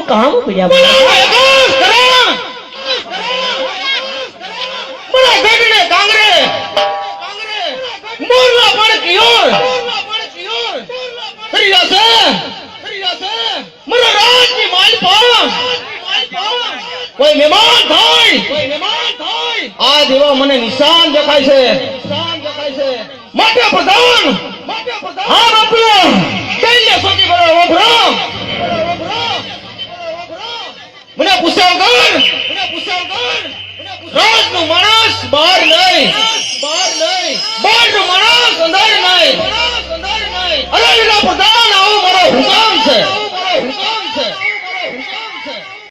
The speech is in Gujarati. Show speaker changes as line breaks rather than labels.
કામ પડ્યા
મને ગઢને કાંગરે મોરલા પણ કિયોર ફરિયા છે મને રાજની માલપા કોઈ મહેમાન થાય આ દેવા મને નિશાન દેખાય છે માટે પ્રધાન હા બાપુ કઈને સોટી બરો ઓભરો મને પૂછાવ કર રાજનો માણસ બહાર નહીં